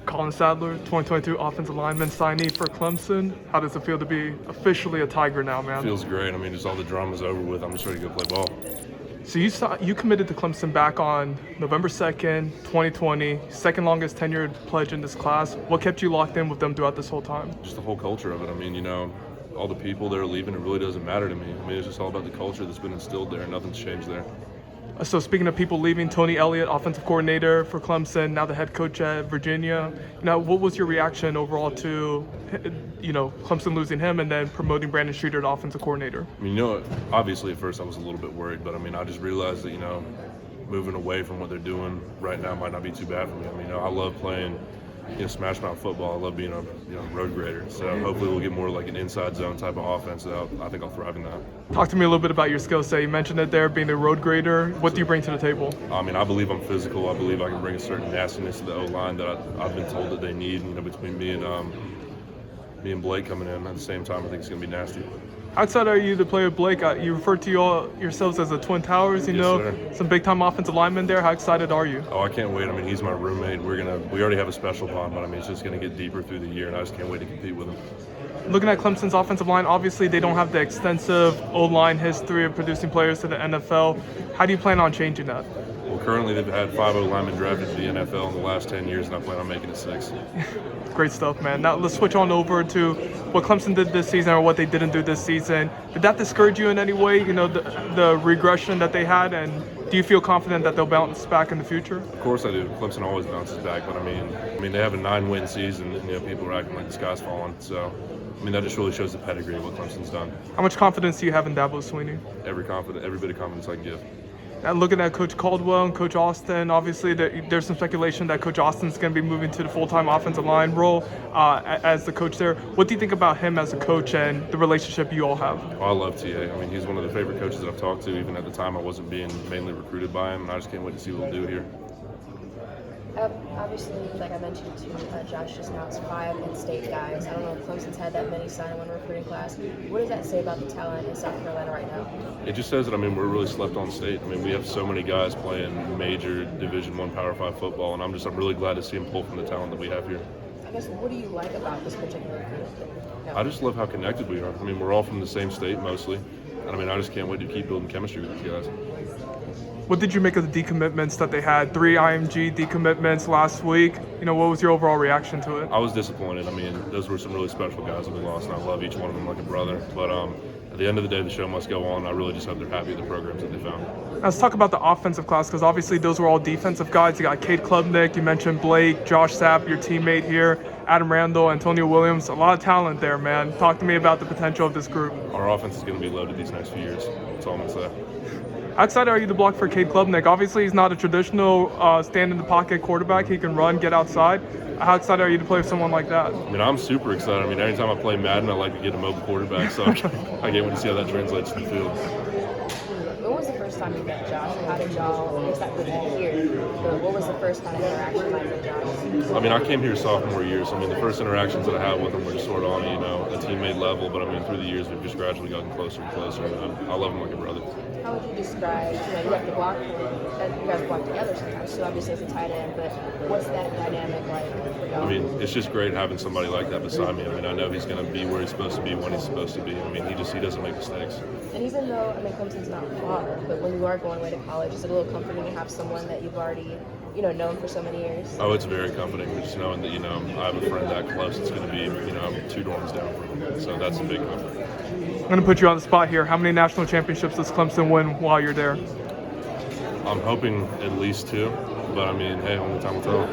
Collin Sadler, 2022 offensive lineman signee for Clemson. How does it feel to be officially a Tiger now, man? Feels great. I mean, just all the drama's over with. I'm just ready to go play ball. So you committed to Clemson back on November 2nd, 2020, second longest tenured pledge in this class. What kept you locked in with them throughout this whole time? Just the whole culture of it. I mean, all the people that are leaving, it really doesn't matter to me. I mean, it's just all about the culture that's been instilled there. Nothing's changed there. So speaking of people leaving, Tony Elliott, offensive coordinator for Clemson, now the head coach at Virginia. What was your reaction overall to, Clemson losing him and then promoting Brandon Streeter to offensive coordinator? I mean, obviously at first I was a little bit worried, but I mean, I just realized that, moving away from what they're doing right now might not be too bad for me. I mean, I love playing, smash mouth football. I love being a road grader. So hopefully we'll get more like an inside zone type of offense. So I think I'll thrive in that. Talk to me a little bit about your skill set. You mentioned it there, being a road grader. What do you bring to the table? I mean, I believe I'm physical. I believe I can bring a certain nastiness to the O-line that I've been told that they need. Between me and Blake coming in at the same time, I think it's going to be nasty. Outside are you the player Blake? You refer to yourselves as the Twin Towers, Yes, sir. Some big-time offensive linemen there. How excited are you? Oh, I can't wait. I mean, he's my roommate. We already have a special bond, but I mean, it's just going to get deeper through the year, and I just can't wait to compete with him. Looking at Clemson's offensive line, obviously they don't have the extensive O-line history of producing players to the NFL. How do you plan on changing that? Well, currently they've had 5 O-linemen drafted to the NFL in the last 10 years, and I plan on making it 6. Great stuff, man. Now let's switch on over to what Clemson did this season or what they didn't do this season. Did that discourage you in any way, the regression that they had, and do you feel confident that they'll bounce back in the future? Of course I do. Clemson always bounces back, but I mean they have a 9-win season, and people are acting like the sky's falling. So, I mean, that just really shows the pedigree of what Clemson's done. How much confidence do you have in Dabo Swinney? Every bit of confidence I can give. And looking at Coach Caldwell and Coach Austin, obviously there's some speculation that Coach Austin's going to be moving to the full-time offensive line role as the coach there. What do you think about him as a coach and the relationship you all have? Oh, I love TA. I mean, he's one of the favorite coaches that I've talked to. Even at the time, I wasn't being mainly recruited by him, and I just can't wait to see what he'll do here. Obviously, like I mentioned to Josh just now, it's 5 in-state guys. I don't know if Clemson's had that many sign in one recruiting class. What does that say about the talent in South Carolina right now? It just says that, we're really slept on state. We have so many guys playing major Division I Power 5 football, and I'm really glad to see them pull from the talent that we have here. I guess, what do you like about this particular group? I just love how connected we are. We're all from the same state mostly, and I just can't wait to keep building chemistry with these guys. What did you make of the decommitments that they had? 3 IMG decommitments last week. What was your overall reaction to it? I was disappointed. Those were some really special guys that we lost, and I love each one of them like a brother. But at the end of the day, the show must go on. I really just hope they're happy with the programs that they found. Now let's talk about the offensive class, because obviously those were all defensive guys. You got Cade Klubnik, you mentioned Blake, Josh Sapp, your teammate here, Adam Randall, Antonio Williams. A lot of talent there, man. Talk to me about the potential of this group. Our offense is going to be loaded these next few years. That's all I'm going to say. Outside, are you the block for Cade Klubnik? Obviously, he's not a traditional stand-in-the-pocket quarterback. He can run, get outside. How excited are you to play with someone like that? I'm super excited. Anytime I play Madden, I like to get a mobile quarterback, so I can't wait to see how that translates to the field. When was the first time you met Josh? How did y'all, I guess that was here, but what was the first kind of interaction like with Josh? I came here sophomore year, so the first interactions that I had with him were just sort of on a teammate level, but through the years we've just gradually gotten closer and closer, and I love him like a brother. How would you describe, you have to block, you guys block together sometimes, so obviously as a tight end, but what's that dynamic like for y'all? It's just great having somebody like that beside me. I know he's going to be where he's supposed to be when he's supposed to be. He doesn't make mistakes. And even though, Clemson's not far, but when you are going away to college, is it a little comforting to have someone that you've already, known for so many years? Oh, it's very comforting, just knowing that, I have a friend that close. It's going to be, 2 dorms down from him. So that's a big comfort. I'm going to put you on the spot here. How many national championships does Clemson win while you're there? I'm hoping at least 2, but hey, only time will tell.